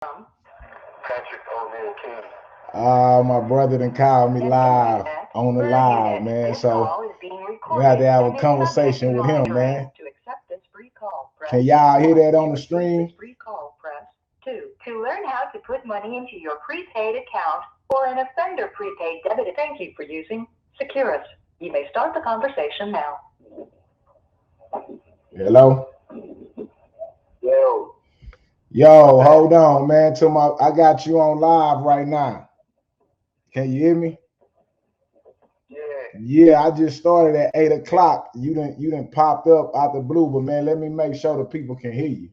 Patrick O'Neal King. My brother done called me live on the live, man. So we have to have a conversation with him, man. Can y'all hear that on the stream? To learn how to put money into your prepaid account or an offender prepaid debit, thank you for using Securus. You may start the conversation now. Hello? Yo. Yo, hold on, man. I got you on live right now. Can you hear me? Yeah. Yeah, I just started at 8 o'clock. You didn't popped up out the blue, but man, let me make sure the people can hear you.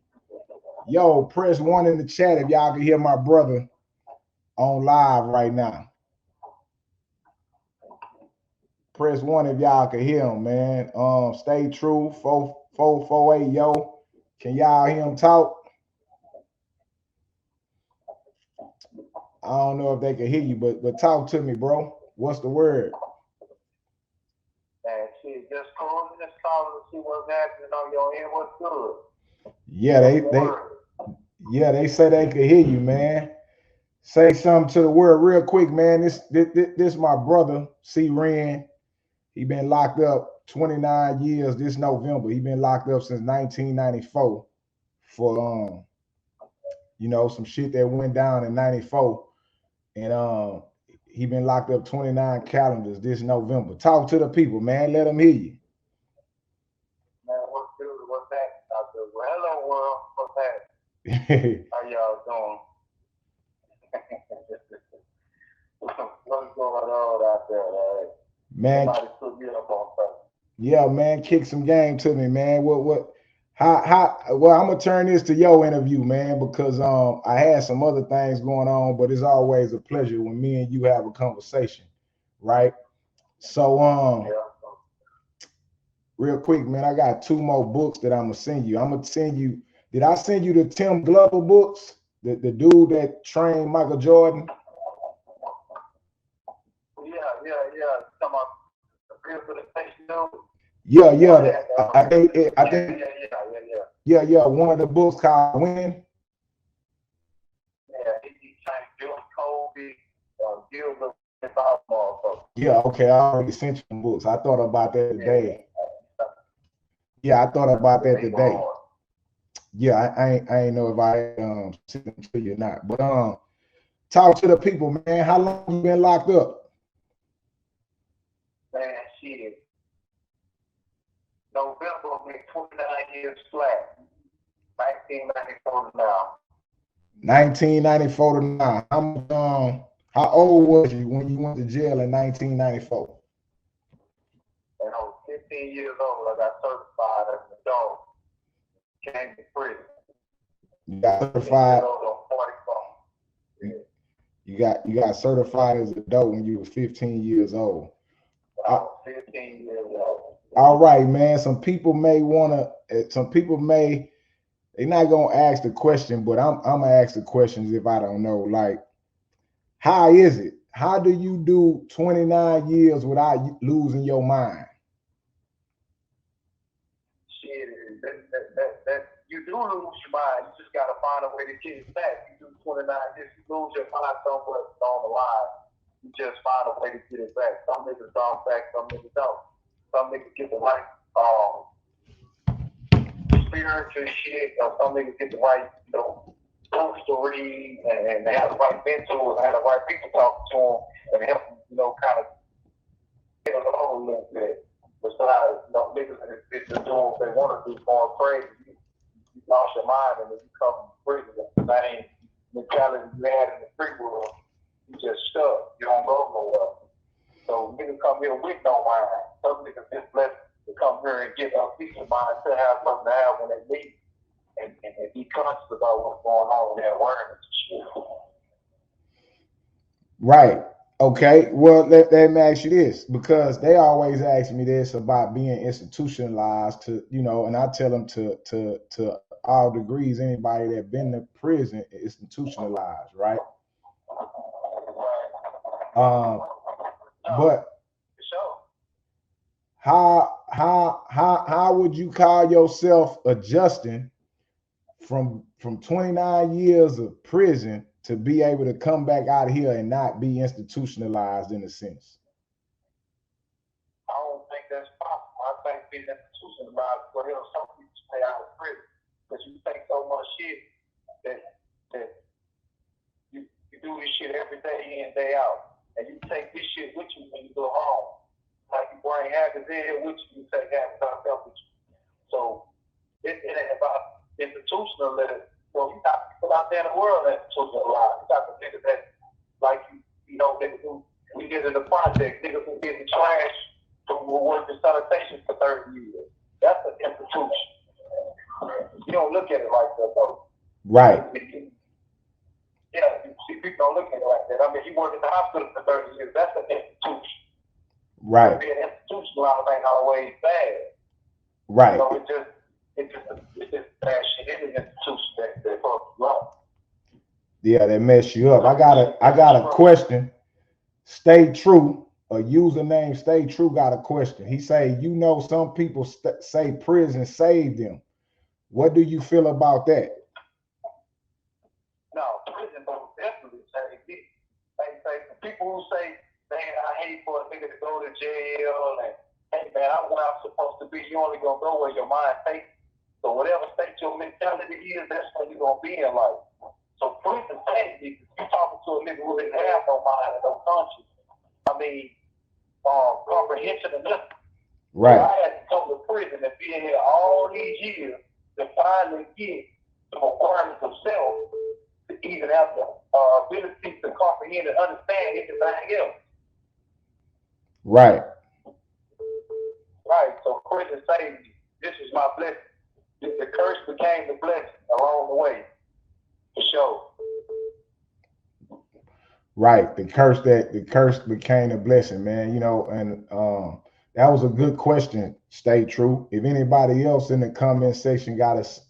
Yo, press 1 in the chat if y'all can hear my brother on live right now. Press 1 if y'all can hear him, man. Stay true. 4448, yo. Can y'all hear him talk? I don't know if they can hear you, but talk to me, bro. What's the word? Man, shit, just calling to see what's happening on your end. What's good? Yeah, they say they can hear you, man. Say something to the world real quick, man. This my brother, C. Ren. He been locked up 29 years this November. He been locked up since 1994 for some shit that went down in 94. And he been locked up 29 calendars this November. Talk to the people, man. Let them hear you. Man, what's good? What's that out there? Well, hello, world. What's that? How y'all doing? What's going on out there, right? Man, yeah, man, kick some game to me, man. Well, I'm gonna turn this to your interview, man, because I had some other things going on, but it's always a pleasure when me and you have a conversation, right? So real quick, man, I got 2 more books that I'm gonna send you. Did I send you the Tim Glover books? The dude that trained Michael Jordan? Yeah. Come on. Yeah. I think. Yeah. One of the books called Win. Yeah, he changed Bill Kobe, Gilbert, yeah, okay. I already sent you some books. I thought about that today. Yeah, I thought about that today. Yeah, I ain't know if I sent them to you or not. But talk to the people, man. How long you been locked up? Man, shit. November will be 29 years flat. 1994 to now. 1994 to now. How old was you when you went to jail in 1994? And I was 15 years old. I got certified as an adult. Came to prison. You got certified. You got certified as an adult when you were 15 years old. I was 15 years old. All right, man. Some people may, they're not gonna ask the question, but I'm gonna ask the questions if I don't know. Like, how is it? How do you do 29 years without losing your mind? Shit, that you do lose your mind. You just gotta find a way to get it back. You do 29 years, you lose your mind somewhere on the line. You just find a way to get it back. Some niggas don't back, some niggas don't. Some niggas get the right spiritual shit, or some niggas get the right, books to read, and they have the right mentors, and have the right people talking to them, and help them, kind of get along a little bit. Besides, niggas is just doing what they want to do, going crazy. You lost your mind, and then you come from prison with the same mentality you had in the free world. You just stuck. You don't go nowhere. So niggas come here with no mind. Some niggas just blessed to come here and get a peace of mind to have something to have when they leave, and be conscious about what's going on in their awareness and shit. Right. Okay. Well, let me ask you this, because they always ask me this about being institutionalized to, and I tell them to all degrees, anybody that been to prison is institutionalized, right? But how would you call yourself adjusting from 29 years of prison to be able to come back out here and not be institutionalized in a sense? I don't think that's possible. I think being institutionalized for him, some people stay out of prison because you think so much shit that you do this shit every day in, day out. And you take this shit with you when you go home. Like you bring habits in here with you, you take habits out with you. So it ain't about institutionalism. Well, you got people out there in the world that institutionalized. You got the niggas that, like, you know, niggas who we get in the project, niggas who get in the trash, who work in sanitation for 30 years. That's an institution. You don't look at it like that, though. Right. Yeah, people don't look at it like that. I mean, he worked in the hospital for 30 years. That's an institution. Right. Being institutionalized ain't always bad. Right. You know, it's just bad shit. It is an institution that fucks you up. Yeah, that mess you up. I got a question. Stay True. A username Stay True got a question. He say, you know, some people say prison saved them. What do you feel about that? No, prison don't definitely save me. Like people who say, man, I hate for a nigga to go to jail, and hey man, I'm where I'm supposed to be. You only gonna go where your mind takes. So whatever state your mentality is, that's where you're gonna be in life. So prison saves me. You talking to a nigga who didn't have no mind and no conscience. I mean, comprehension and nothing. Right. So I had to come to prison and be in here all these years to finally get the requirements of self to even have the ability to comprehend and understand anything else. Right. Right. So prison saved me. This is my blessing. The curse became the blessing along the way. For sure. Right. The curse became a blessing, man. You know, and that was a good question. Stay True. If anybody else in the comment section got us,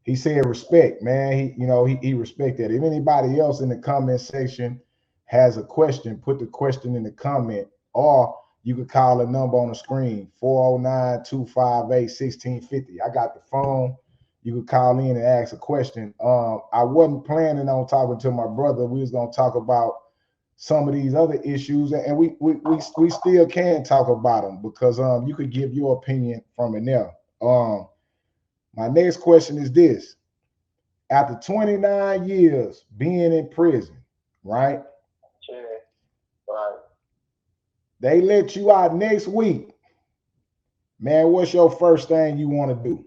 he said respect, man. He respect that. If anybody else in the comment section has a question, put the question in the comment, or you could call the number on the screen, 409-258-1650. I got the phone. You could call in and ask a question. I wasn't planning on talking to my brother. We was gonna talk about some of these other issues, and we still can talk about them because you could give your opinion from it now. My next question is this: after 29 years being in prison, right? Yeah, right. They let you out next week. Man, what's your first thing you want to do?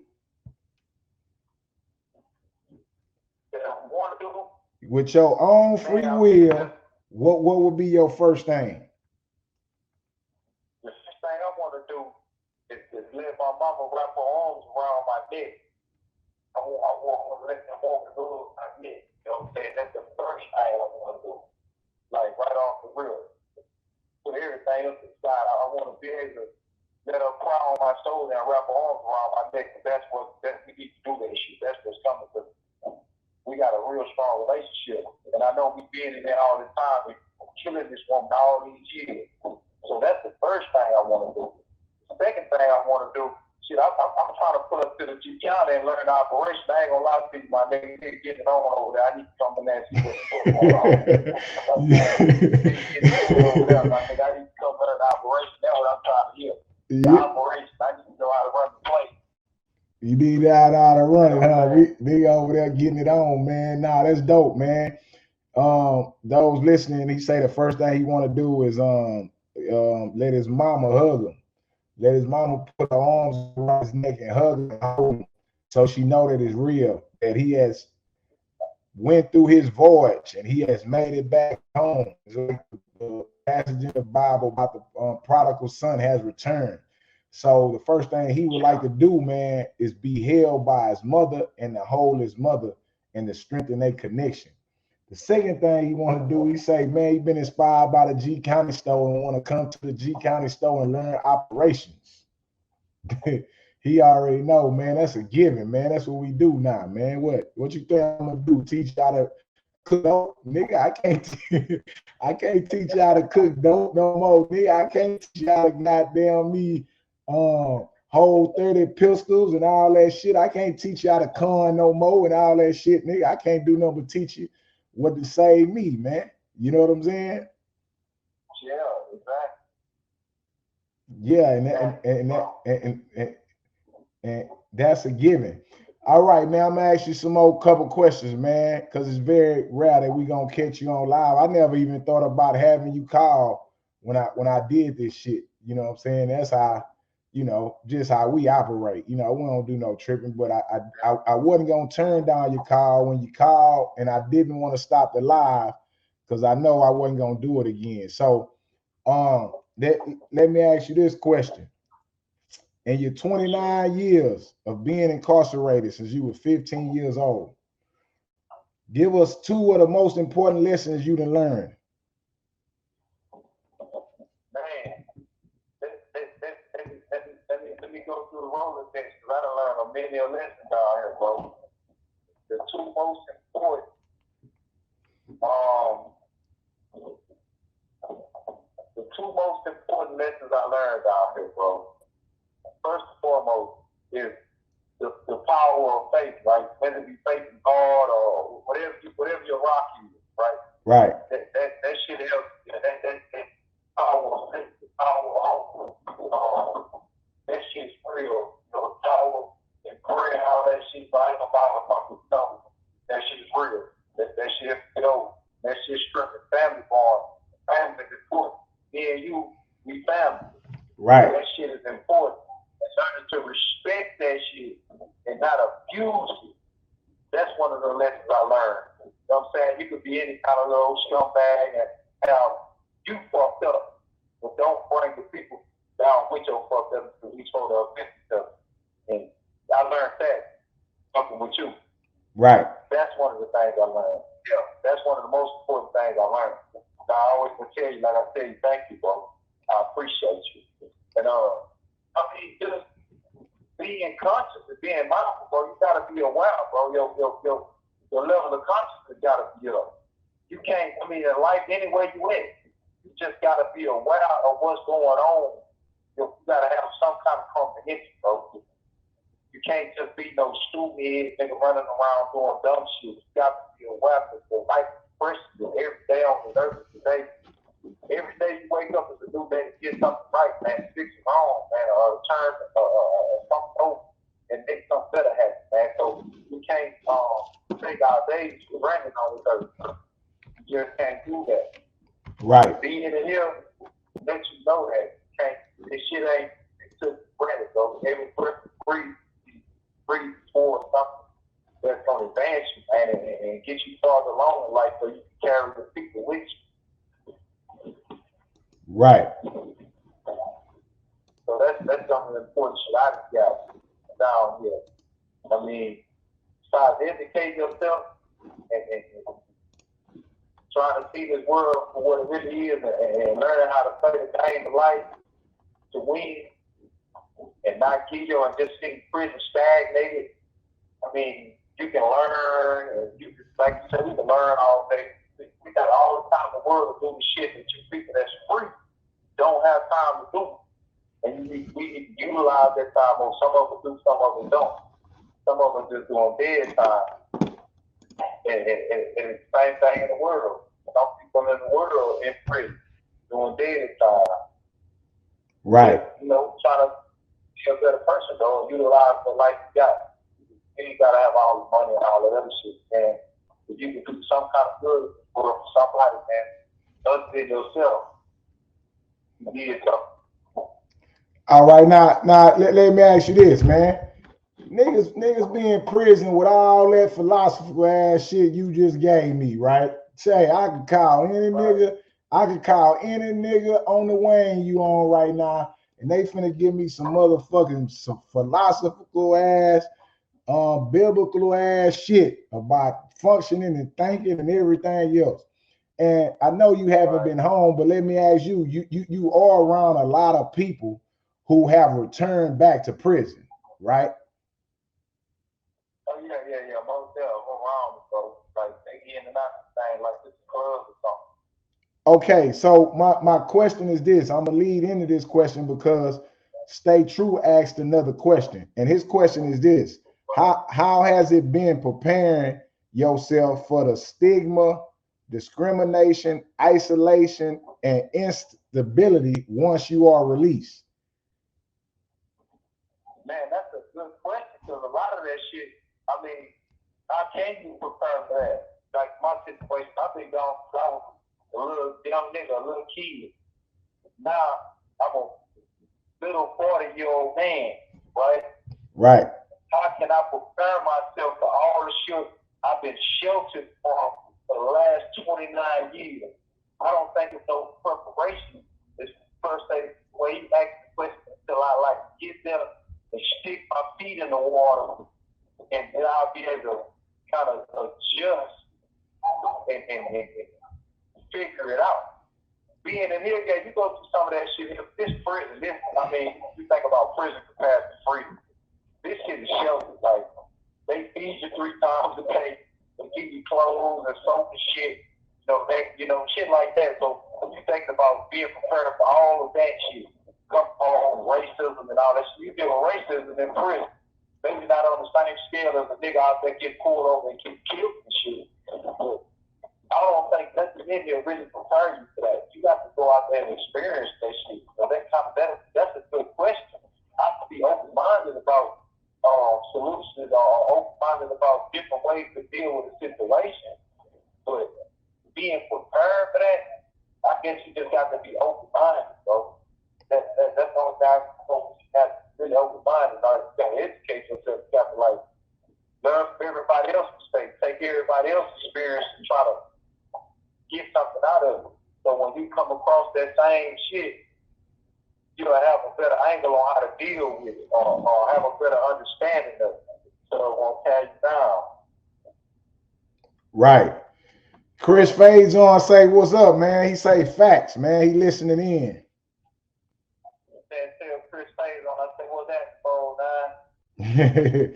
With your own free will, what would be your first thing? The first thing I want to do is let my mama wrap her arms around my neck. I want to let them walk through my neck. You know what I'm saying? That's the first thing I want to do. Like right off the rip. Put everything else aside. I want to be able to let her cry on my shoulder and wrap her arms around my neck. That's we need to do that shit. That's what's coming to. We got a real strong relationship. And I know we've been in there all the time. We're killing this woman all these years. So that's the first thing I want to do. The second thing I want to do, shit, I'm trying to pull up to the G County and learn the operation. I ain't going to lie to you, my nigga, getting it on over there. I need to come in there and see what's going on. I need to come learn the operation. That's what I'm trying to hear. The operation, I need to know how to run the place. You need that how to run it, huh? We over there getting it on, man. Nah, that's dope, man. Those listening, he say the first thing he want to do is let his mama hug him. Let his mama put her arms around his neck and hug him, hold him, so she know that it's real, that he has went through his voyage and he has made it back home. It's like the passage in the Bible about the prodigal son has returned. So the first thing he would like to do, man, is be held by his mother and to hold his mother and to strengthen their connection. The second thing he want to do, he say, man, he been inspired by the G County store and want to come to the G County store and learn operations. He already know, man, that's a given, man. That's what we do now, man. What you think I'm gonna do? Teach y'all to cook dope? Nigga, I can't teach y'all to cook dope no more, nigga. I can't teach y'all to goddamn me hold hold 30 pistols and all that shit. I can't teach you how to con no more and all that shit, nigga. I can't do nothing but teach you what to save me, man. You know what I'm saying? Yeah, exactly. Yeah, and that's a given. All right, now I'm gonna ask you some more couple questions, man, because it's very rare that we gonna catch you on live. I never even thought about having you call when I did this shit. You know what I'm saying? That's how, just how we operate. We don't do no tripping, but I wasn't gonna turn down your call when you called, and I didn't want to stop the live because I know I wasn't gonna do it again. So let me ask you this question. In your 29 years of being incarcerated since you were 15 years old, give us two of the most important lessons you done learned. Man, let me go through the roller test because I done learned a many lessons out here, bro. The two most important, lessons I learned out here, bro. First and foremost is the power of faith, right? Whether it be faith in God or whatever your rock is, right? Right. That shit helps. Yeah, that power of faith, the power of that shit's real. The power and prayer, how that shit right about that shit is real. That shit, that shit strengthens family bond. Family is important. Me and you, we family. Right. That shit is important. Learning to respect that shit and not abuse it. That's one of the lessons I learned. You know what I'm saying? You could be any kind of little scumbag and have you fucked up, but don't bring the people down with your fucked up because we supposed to offend each other. And I learned that talking with you. Right. That's one of the things I learned. Yeah, that's one of the most important things I learned. I always will tell you, like I tell you, thank you, bro. I appreciate you. And just being conscious and being mindful, bro. You gotta be aware, bro. Your level of consciousness gotta be up. You can't. In life, anywhere you went, you just gotta be aware of what's going on. You gotta have some kind of comprehension, bro. You can't just be no stupid nigga running around doing dumb shit. You got to be aware of the life expression every day on the earth today. Every day you wake up is a new day to get something right, man. Fix it wrong, man, or turn something over and make something better happen, man. So we can't take our days for granted on this earth. You just can't do that. Right. Being in here let you know that you can't. This shit ain't took granted, though. Every person breathe for something that's gonna advance you, man, and get you farther along in life, so you can carry the people with you. Right. So that's some of the important shit I got down here. Besides educating yourself and trying to see this world for what it really is and learning how to play the game of life to win and not get you and just sit in prison stagnated. You can learn and you can, like you said, we can learn all day. We got all the time in the world to do the shit that you people that's free don't have time to do. And we need to utilize that time, or some of us do, some of us don't. Some of us just doing dead time. And it's the same thing in the world. Some people in the world in prison doing dead time. Right. Trying to be a better person, though, and utilize the life you got. You ain't gotta have all the money and all that other shit, man. If you can do some kind of good for somebody, man, other than yourself, you need something. All right, now let me ask you this, man. Niggas be in prison with all that philosophical ass shit you just gave me, right? Say I could call any nigga, on the wing you on right now, and they finna give me some philosophical ass, biblical ass shit about functioning and thinking and everything else. And I know you haven't been home, but let me ask you, you are around a lot of people who have returned back to prison, right? Oh, yeah. Most around, bro. Like, they get in and out of thing like this club or something. Okay, so my question is this. I'm going to lead into this question because Stay True asked another question, and his question is this: How has it been preparing yourself for the stigma, discrimination, isolation, and instability once you are released? Man, that's a good question because a lot of that shit, I mean, how can you prepare for that? Like my situation, I've been gone since I was a little young nigga, a little kid. Now I'm a little 40-year-old man, right? Right. How can I prepare myself for all the shit I've been sheltered from for the last 29 years? I don't think it's no preparation. It's first thing the way you ask the question until I like get there and stick my feet in the water, and then I'll be able to kind of adjust and figure it out. Being in here, you go through some of that shit. This prison, I mean, you think about prison compared to freedom. This shit is sheltered. Like, they feed you 3 times a day. They give you clothes and soap and shit. Shit like that. So you think about being prepared for all of that shit. Come on, racism and all that shit. You deal with racism in prison. Maybe not on the same scale as a nigga out there get pulled over and get killed and shit. But I don't think nothing in here really prepares you for that. You got to go out there and experience that shit. So that's a good question. I have to be open-minded about solutions or open-minded about different ways to deal with a situation. But being prepared for that, I guess you just got to be open-minded, bro. That's the only thing you have to be really open-minded. You got to educate yourself. You got to learn from everybody else's mistakes, take everybody else's experience and try to get something out of it. So when you come across that same shit, you'll have a better angle on how to deal with it or have a better understanding of it so it won't tear you down. Right. Chris Fades on say, what's up, man? He say facts, man. He listening in. Tell Chris Fades on, I say, what's that, bro, man?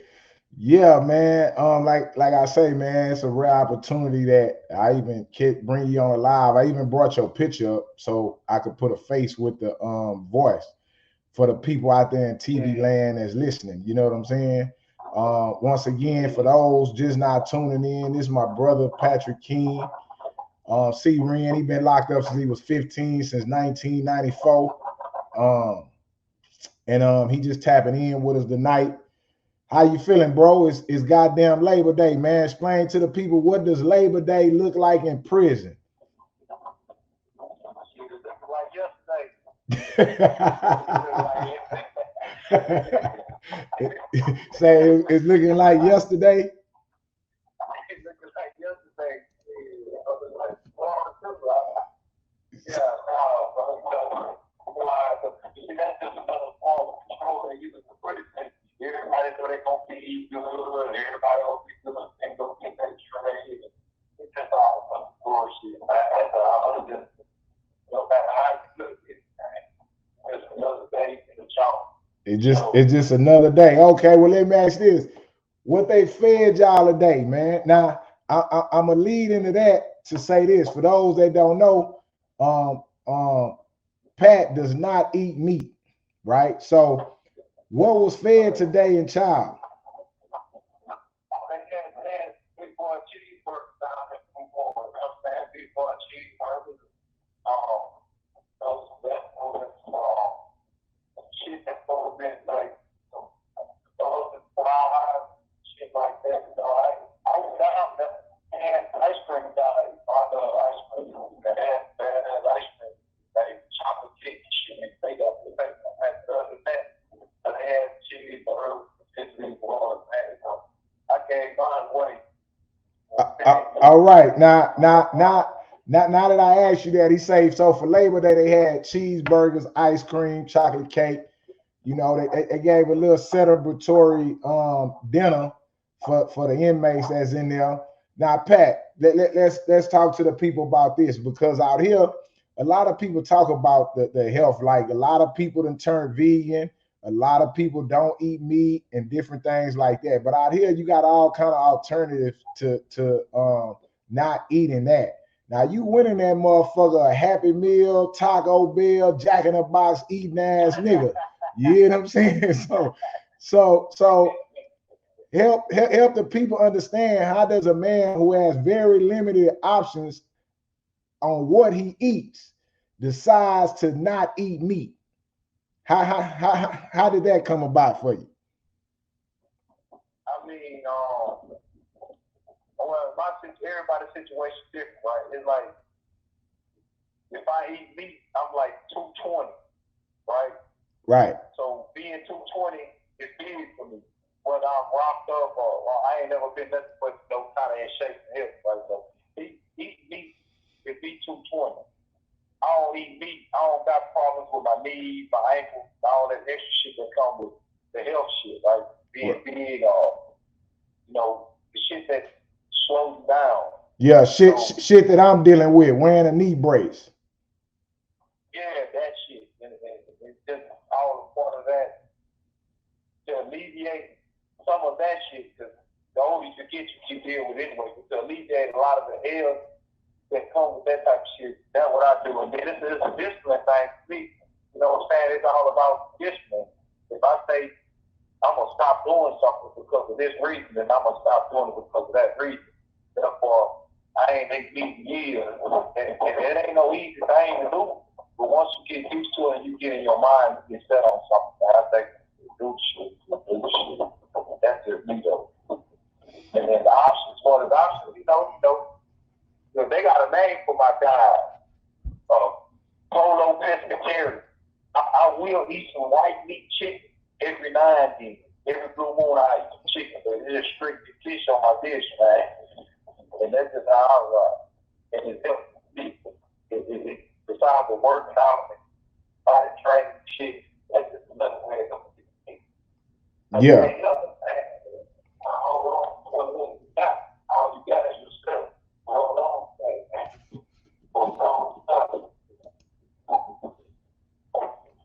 Yeah, man. Like I say, man, it's a rare opportunity that I even can bring you on live. I even brought your picture up so I could put a face with the voice for the people out there in TV land that's listening. You know what I'm saying? Once again, for those just not tuning in, this is my brother Patrick King. C. Ren, he been locked up since he was 15, since 1994. And he just tapping in with us tonight. How you feeling, bro? It's goddamn Labor Day, man. Explain to the people, what does Labor Day look like in prison? Say it's looking like yesterday. It's looking like yesterday. Yeah, that's just another form of control they use for prison. Everybody know they gonna be good. Everybody gonna be good and go get that trade. It's just all bullshit. That's all. Just no matter how you look at it, it's another day in the job. It's just another day. Okay, well, let me ask this: what they fed y'all today, man? Now I'm gonna lead into that to say this for those that don't know. Pat does not eat meat, right? So, what was fed today in child? Big boy cheeseburgers down there. Big boy cheeseburgers. Those vegetables, shit that's supposed to be like those fries, shit like that. I was down there and ice cream down. I love ice cream. Bad ice cream. Like chocolate cake shit. They got the thing. Other than that, I had cheeseburgers. I gave mine away. All right, now that I asked you that, he said so for Labor Day they had cheeseburgers, ice cream, chocolate cake. You know, they gave a little celebratory dinner for the inmates that's in there. Now, Pat, let's talk to the people about this, because out here a lot of people talk about the health. Like, a lot of people done turned vegan. A lot of people don't eat meat and different things like that. But out here, you got all kind of alternatives to not eating that. Now, you went in that motherfucker a Happy Meal, Taco Bell, Jack in the Box eating ass nigga. You know what I'm saying? So help the people understand, how does a man who has very limited options on what he eats decides to not eat meat? How did that come about for you? I mean, well, everybody's situation is different, right? It's like, if I eat meat, I'm like 220, right? Right. So being 220 is big for me. Whether I'm rocked up or I ain't never been nothing but no kind of in shape and health, right? So eat meat is be 220. I don't eat meat. I don't got problems with my knees, my ankles, all that extra shit that come with the health shit, right? Being big, the shit that slows you down. Yeah, shit that I'm dealing with, wearing a knee brace. Yeah, that shit. And it's just all a part of that to alleviate some of that shit, because the older you get, you deal with anyway. But to alleviate a lot of the ills that come with that type of shit, that's what I do. And then this is a discipline thing for me. You know what I'm saying? It's all about discipline. If I say I'm going to stop doing something because of this reason, then I'm going to stop doing it because of that reason. Therefore, I ain't make me years. And it ain't no easy thing to do. But once you get used to it and you get in your mind, you get set on something, I think do shit. That's it, me though. And then the options, for the options, they got a name for my guy, Polo Pescatarian. I will eat some white meat chicken every now and then. Every blue moon I eat some chicken, but it's just strictly fish on my dish, man. And that's just how I rock. And it helps me. Besides the working out and body training shit, that's just another way of it. Yeah. All you got is yourself. Hold on.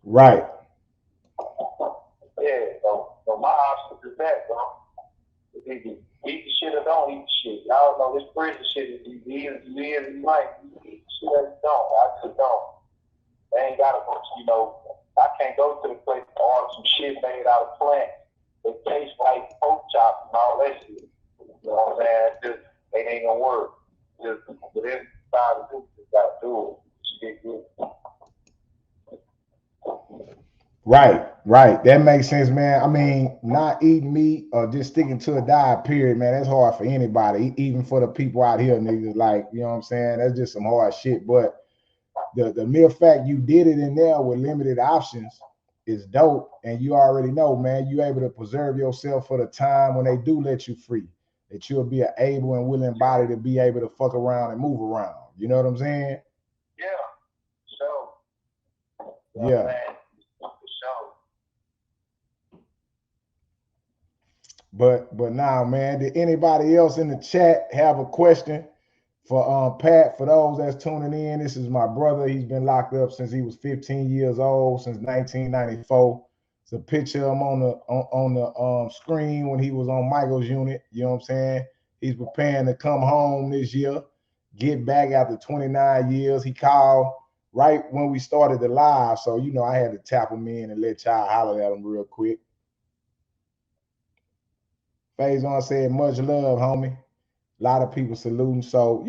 Right. Yeah, so my option is that, bro. Eat the shit or don't eat the shit. Y'all know this prison shit is easy as you like. You eat the shit or you don't. I just don't. They ain't got a bunch, I can't go to the place and order some shit made out of plants. It tastes like pork chops and all that shit. You know what I'm saying? It ain't gonna work. Just whatever you decide to do, you gotta do it. Get good. Right. That makes sense, man. I mean, not eating meat or just sticking to a diet, period, man, that's hard for anybody, even for the people out here, niggas. Like, you know what I'm saying? That's just some hard shit. But the mere fact you did it in there with limited options is dope. And you already know, man, you able to preserve yourself for the time when they do let you free, that you'll be an able and willing body to be able to fuck around and move around. You know what I'm saying? Yeah. So. Yeah. Man. But now, man, did anybody else in the chat have a question for Pat? For those that's tuning in, this is my brother. He's been locked up since he was 15 years old, since 1994. It's a picture of him on the screen when he was on Michael's unit. You know what I'm saying? He's preparing to come home this year, get back after 29 years. He called right when we started the live, so I had to tap him in and let y'all holler at him real quick. Faison said, much love, homie. A lot of people saluting. So,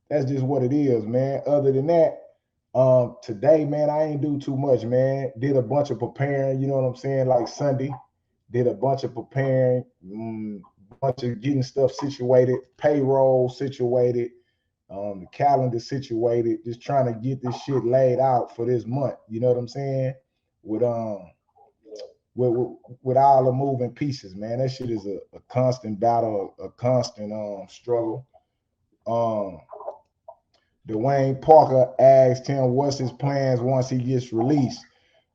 that's just what it is, man. Other than that, today, man, I ain't do too much, man. Did a bunch of preparing, you know what I'm saying? Like Sunday, did a bunch of preparing, bunch of getting stuff situated, payroll situated, the calendar situated, just trying to get this shit laid out for this month. You know what I'm saying? With all the moving pieces, man. That shit is a constant battle, a constant struggle. Dwayne Parker asked him what's his plans once he gets released.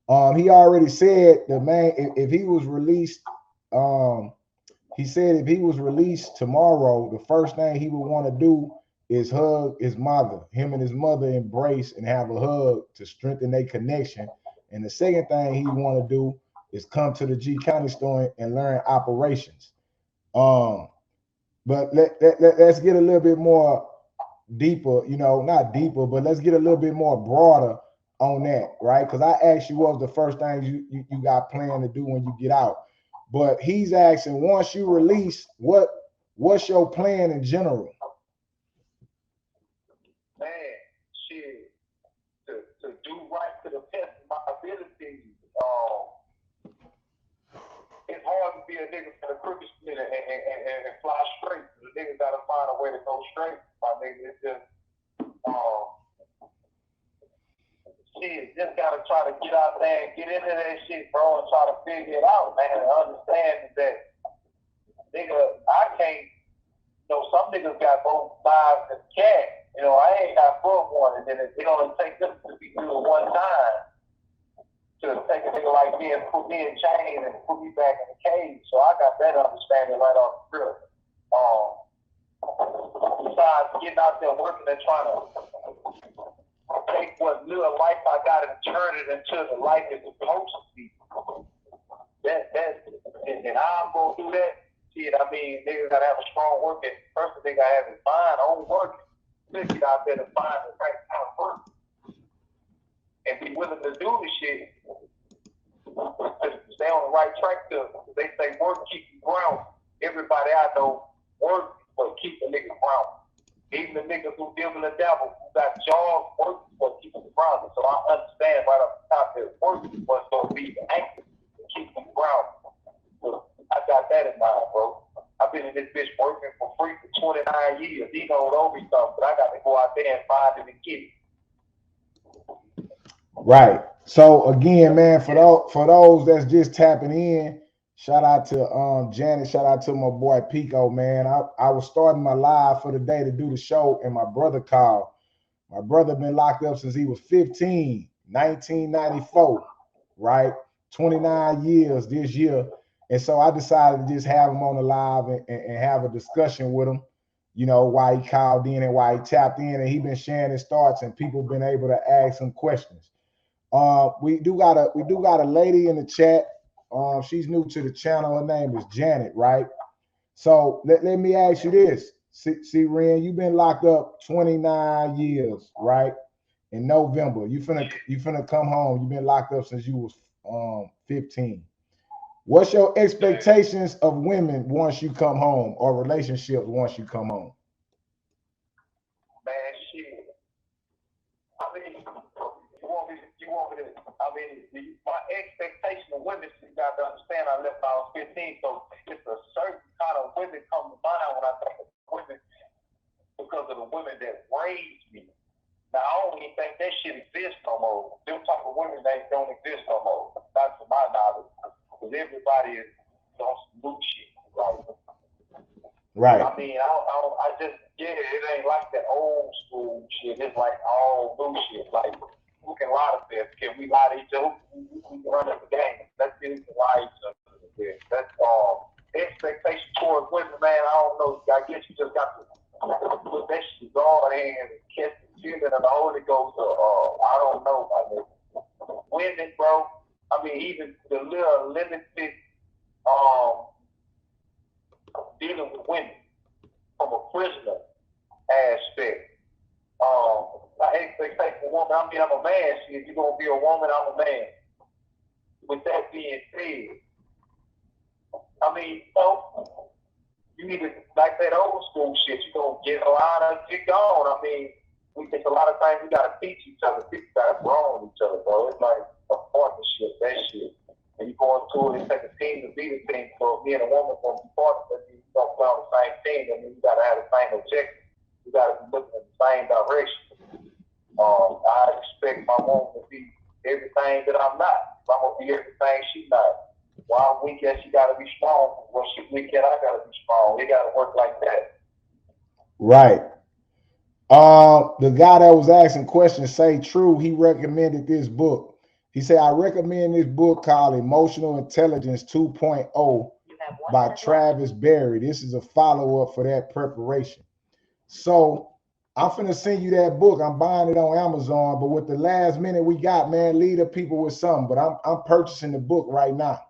He already said if he was released, he said if he was released tomorrow, the first thing he would want to do is hug his mother. Him and his mother embrace and have a hug to strengthen their connection. And the second thing he want to do is come to the G County store and learn operations. But let's get a little bit more deeper, not deeper, but let's get a little bit more broader on that, right? Because I asked you what was the first thing you got planned to do when you get out. But he's asking, once you release, what's your plan in general? Man, shit, to do right to the best of my ability. It's hard to be a nigga for the crooked split and fly straight. The niggas gotta find a way to go straight. My nigga, it's just shit, just gotta try to get out there and get into that shit, bro, and try to figure it out, man, and understand that nigga, I can't, some niggas got both lives and cat. I ain't got but one, and then it only takes them to be good one time to take a nigga like me and put me in chains and put me back in the cage. So I got that understanding right off the rip. Besides getting out there working and trying to take what little life I got and turn it into the life it's supposed to be. And how I'm gonna do that? Shit, I mean, niggas gotta have a strong work ethic. First thing I have is mind on work. Let's get out there to find the right kind of work and be willing to do the shit. Stay on the right track to. They say work keeps you grounded. Everybody I know work but keep the nigga grounded. Even the niggas who deal with the devil, who got jobs, work but keep them grounded. So I understand right up the top that work was gonna be the anchor to keep them grounded. So I got that in mind, bro. I've been in this bitch working for free for 29 years. He don't owe me something, but I got to go out there and find it and get it. Right. So again, man, for those that's just tapping in, shout out to Janet, shout out to my boy Pico, man. I was starting my live for the day to do the show, and my brother called. My brother been locked up since he was 15, 1994, right? 29 years this year. And so I decided to just have him on the live and have a discussion with him, why he called in and why he tapped in, and he been sharing his thoughts, and people been able to ask him questions. We do got a lady in the chat. She's new to the channel. Her name is Janet, right? So let me ask you this. See, Ren, you've been locked up 29 years, right? In November, you finna come home. You've been locked up since you was 15. What's your expectations of women once you come home, or relationships once you come home? Man, shit. I mean, you want me to, my expectation of women, you got to understand, I left when I was 15, so it's a certain kind of women come to mind when I think of women because of the women that raised me. Now, I don't even think that shit exists no more. Them type of women, they don't exist no more. Not to my knowledge. Because everybody is on some new shit. Right. I mean, I just, it ain't like that old school shit. It's like all new shit. Like, who can lie to this? Can we lie to each other? We can run up the game. Let's get into lie each other. That's expectation towards women, man. I don't know. I guess you just got to put that shit on and catch the feeling of the Holy Ghost. I don't know. I mean, women, bro. I mean, even the little limited dealing with women from a prisoner aspect. My expectation for woman, I mean, I'm a man. See, if you're gonna be a woman, I'm a man. With that being said, I mean, you need to, like that old school shit, you gonna get around and get gone. I mean, we think a lot of times we gotta teach each other. People gotta grow on each other, bro. It's like a partnership, that shit. And you go into it and take a team to be the team. So if me and a woman gonna be partners, that means we gonna play on the same team. That means we gotta have the same objective. We gotta be looking in the same direction. I expect my woman to be everything that I'm not. If I'm gonna be everything she's not. While I'm weak as she gotta be strong. When she's weak as I gotta be strong. It gotta work like that. Right. The guy that was asking questions say true. He recommended this book. He said, I recommend this book called Emotional Intelligence 2.0 by Travis Berry. This is a follow-up for that preparation. So I'm finna send you that book. I'm buying it on Amazon, but with the last minute we got, man, lead the people with something. But I'm purchasing the book right now.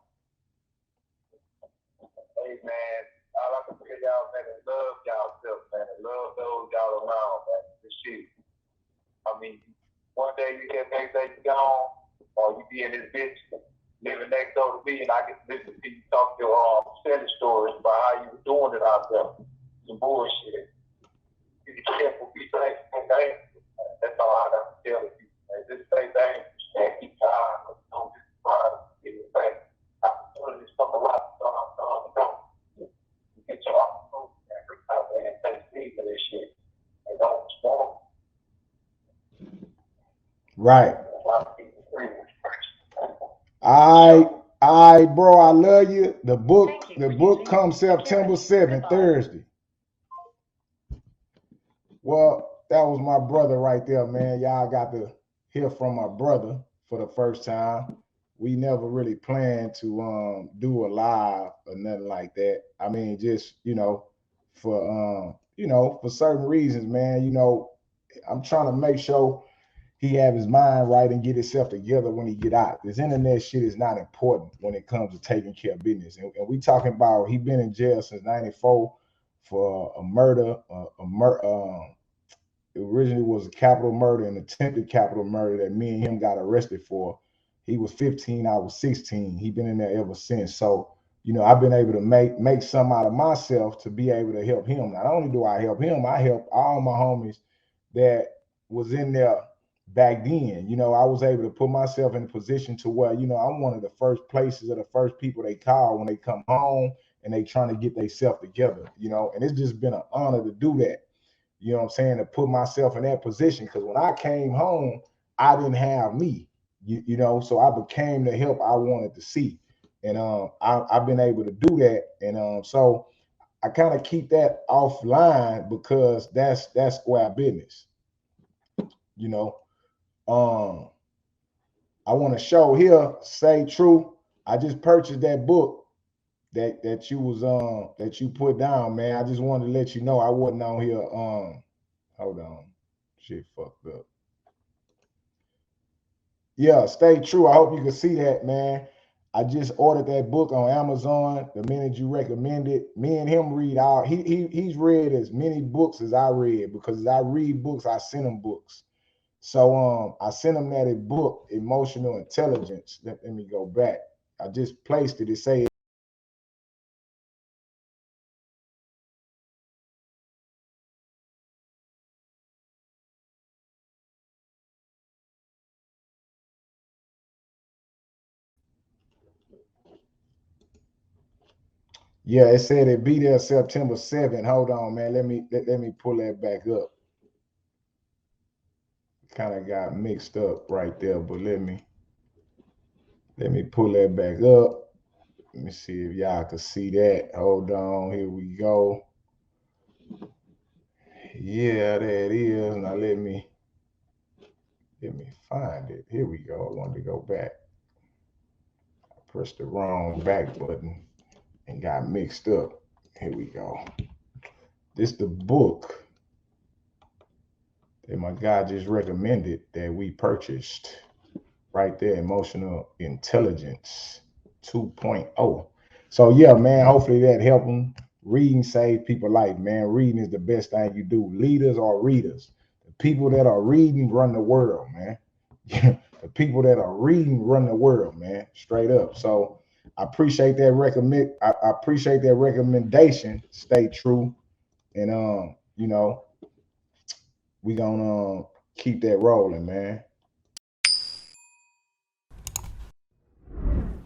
Hey, man, all I can tell y'all, man, is love y'all self, man. Love those y'all around, man. This shit. I mean, one day you get next day you gone, or you be in this bitch living next door to me, and I get to listen to you talk your selling stories about how you were doing it out there. Some bullshit. Be careful, be safe, okay? That's all I got to tell you. Just stay dangerous and keep your eyes on don't be surprised. Get it back. Opportunities come a lot. Don't get your opportunity out there and take speed of this shit. And don't smoke. Right. All right, bro. I love you. The book comes September 7th, Thursday. Well, that was my brother right there, man. Y'all got to hear from my brother for the first time. We never really planned to do a live or nothing like that. I mean, just for for certain reasons, man. I'm trying to make sure he have his mind right and get himself together when he get out. This internet shit is not important when it comes to taking care of business. And we talking about he been in jail since '94 for a murder, it originally was a capital murder and attempted capital murder that me and him got arrested for. He was 15, I was 16. He been in there ever since. So, I've been able to make something out of myself to be able to help him. Not only do I help him, I help all my homies that was in there back then. I was able to put myself in a position to where, I'm one of the first places or the first people they call when they come home and they trying to get themselves together, and it's just been an honor to do that. You know what I'm saying? To put myself in that position. Because when I came home, I didn't have me, so I became the help I wanted to see. And I've been able to do that. And so I kind of keep that offline because that's square business. I want to show here, Say True. I just purchased that book that you was that you put down, man. I just wanted to let you know I wasn't on here. Hold on, shit fucked up. Yeah, Stay True. I hope you can see that, man. I just ordered that book on Amazon the minute you recommended. Me and him read out. He's read as many books as I read because as I read books, I send him books. So I sent him that book, Emotional Intelligence. Let me go back. I just placed it. It say yeah, it said it be there September 7th. Hold on, man. Let me pull that back up. Kind of got mixed up right there, but let me pull that back up. Let me see if y'all can see that. Hold on, here we go. Yeah, there it is. Now let me find it. Here we go. I wanted to go back. I pressed the wrong back button and got mixed up. Here we go. This the book that my guy just recommended that we purchased. Right there, Emotional Intelligence 2.0. So yeah, man, hopefully that helped them. Reading saves people life, man. Reading is the best thing you do. Leaders are readers. The people that are reading run the world, man. The people that are reading run the world, man. Straight up. So I appreciate that I appreciate that recommendation. Stay true. And we gonna keep that rolling, man.